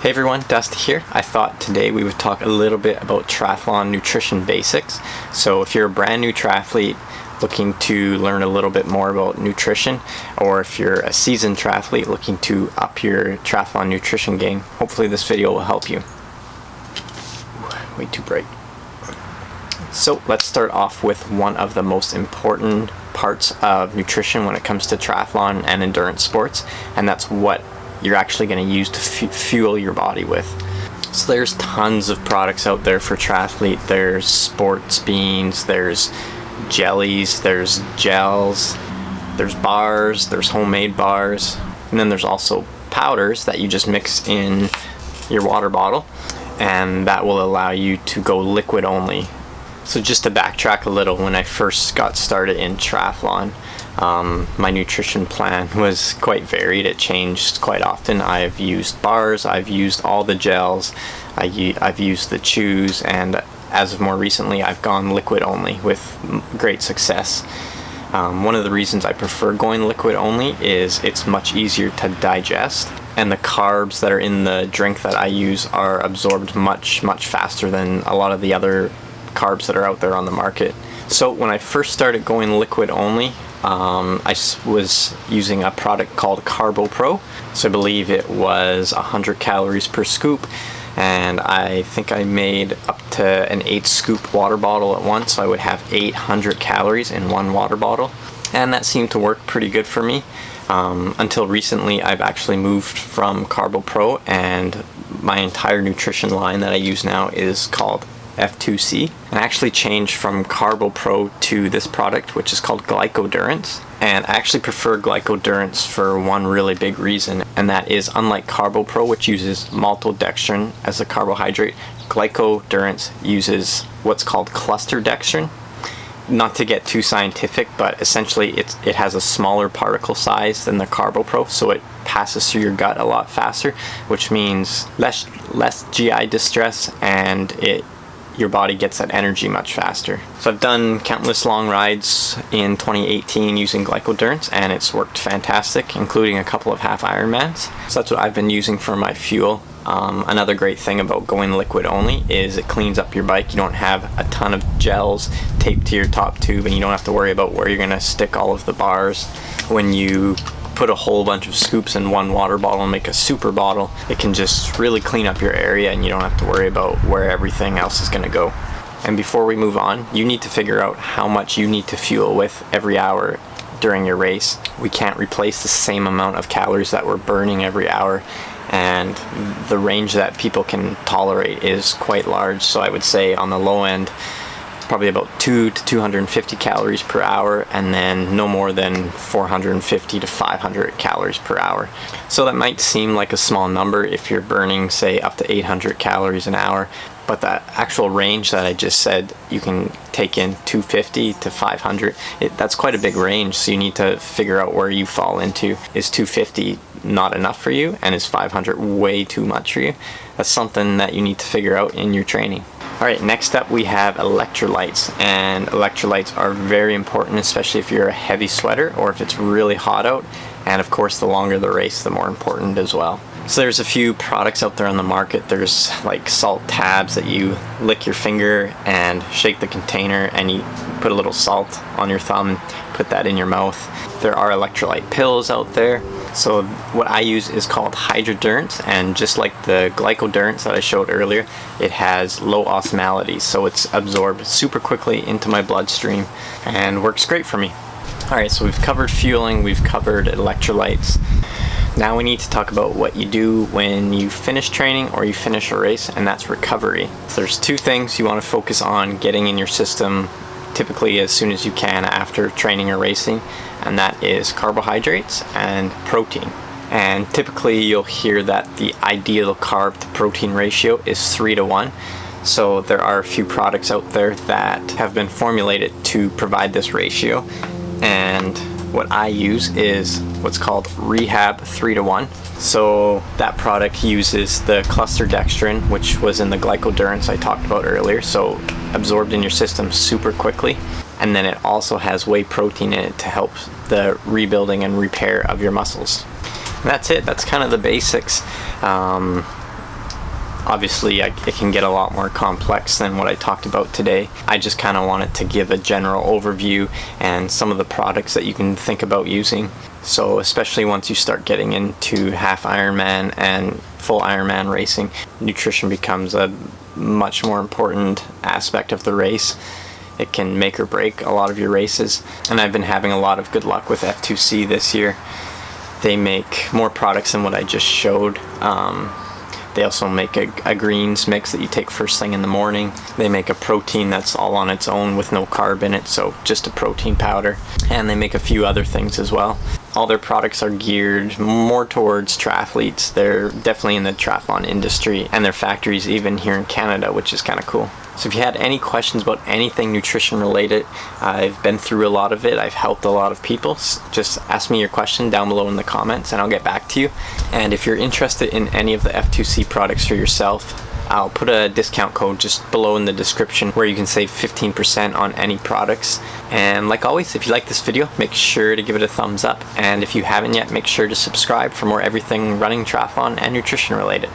Hey everyone, Dusty here. I thought today we would talk a little bit about triathlon nutrition basics. So if you're a brand new triathlete looking to learn a little bit more about nutrition, or if you're a seasoned triathlete looking to up your triathlon nutrition game, hopefully this video will help you. Way too bright. So let's start off with one of the most important parts of nutrition when it comes to triathlon and endurance sports, and that's what you're actually going to use to fuel your body with. So there's tons of products out there for triathlete. There's sports beans, there's jellies, there's gels, there's bars, there's homemade bars, and then there's also powders that you just mix in your water bottle, and that will allow you to go liquid only. So just to backtrack a little, when I first got started in triathlon, my nutrition plan was quite varied. It changed quite often. I've used bars, I've used all the gels, I've used the chews, and as of more recently I've gone liquid only with great success. One of the reasons I prefer going liquid only is it's much easier to digest, and the carbs that are in the drink that I use are absorbed much faster than a lot of the other carbs that are out there on the market. So when I first started going liquid only, I was using a product called Carbo Pro. So I believe it was 100 calories per scoop, and I think I made up to an 8 scoop water bottle at once. So I would have 800 calories in one water bottle, and that seemed to work pretty good for me. Until recently, I've actually moved from Carbo Pro, and my entire nutrition line that I use now is called F2C. I actually changed from Carbo Pro to this product, which is called Glycodurance, and I actually prefer Glycodurance for one really big reason, and that is, unlike Carbo Pro, which uses maltodextrin as a carbohydrate, Glycodurance uses what's called cluster dextrin. Not to get too scientific, but essentially it has a smaller particle size than the Carbo Pro, so it passes through your gut a lot faster, which means less GI distress, and your body gets that energy much faster. So I've done countless long rides in 2018 using Glycodurance, and it's worked fantastic, including a couple of half Ironmans. So that's what I've been using for my fuel. Another great thing about going liquid only is it cleans up your bike. You don't have a ton of gels taped to your top tube, and you don't have to worry about where you're going to stick all of the bars. When you put a whole bunch of scoops in one water bottle and make a super bottle, it can just really clean up your area, and you don't have to worry about where everything else is going to go. And before we move on, you need to figure out how much you need to fuel with every hour during your race. We can't replace the same amount of calories that we're burning every hour, and the range that people can tolerate is quite large. So I would say on the low end, probably about 200 to 250 calories per hour, and then no more than 450 to 500 calories per hour. So that might seem like a small number if you're burning, say, up to 800 calories an hour, but that actual range that I just said, you can take in 250 to 500, that's quite a big range. So you need to figure out where you fall into. Is 250 not enough for you, and is 500 way too much for you? That's something that you need to figure out in your training. Alright, next up we have electrolytes, and electrolytes are very important, especially if you're a heavy sweater or if it's really hot out, and of course the longer the race, the more important as well. So there's a few products out there on the market. There's like salt tabs that you lick your finger and shake the container, and you put a little salt on your thumb, put that in your mouth. There are electrolyte pills out there. So what I use is called Hydrodurance, and just like the Glycodurance that I showed earlier, it has low osmolality, so it's absorbed super quickly into my bloodstream and works great for me. Alright, so we've covered fueling, we've covered electrolytes. Now we need to talk about what you do when you finish training or you finish a race, and that's recovery. So there's two things you want to focus on getting in your system typically as soon as you can after training or racing, and that is carbohydrates and protein. And typically you'll hear that the ideal carb to protein ratio is 3-to-1. So there are a few products out there that have been formulated to provide this ratio, and what I use is what's called Rehab 3-to-1. So that product uses the cluster dextrin, which was in the Glycodurance I talked about earlier, so absorbed in your system super quickly, and then it also has whey protein in it to help the rebuilding and repair of your muscles. And that's it. That's kind of the basics. Obviously, it can get a lot more complex than what I talked about today. I just kind of wanted to give a general overview and some of the products that you can think about using. So especially once you start getting into half Ironman and full Ironman racing, nutrition becomes a much more important aspect of the race. It can make or break a lot of your races, and I've been having a lot of good luck with F2C this year. They make more products than what I just showed. They also make a greens mix that you take first thing in the morning. They make a protein that's all on its own with no carb in it, so just a protein powder. And they make a few other things as well. All their products are geared more towards triathletes. They're definitely in the triathlon industry, and their factories even here in Canada, which is kind of cool. So if you had any questions about anything nutrition related, I've been through a lot of it. I've helped a lot of people. Just ask me your question down below in the comments and I'll get back to you. And if you're interested in any of the F2C products for yourself, I'll put a discount code just below in the description where you can save 15% on any products. And like always, if you like this video, make sure to give it a thumbs up. And if you haven't yet, make sure to subscribe for more everything running, triathlon, and nutrition related.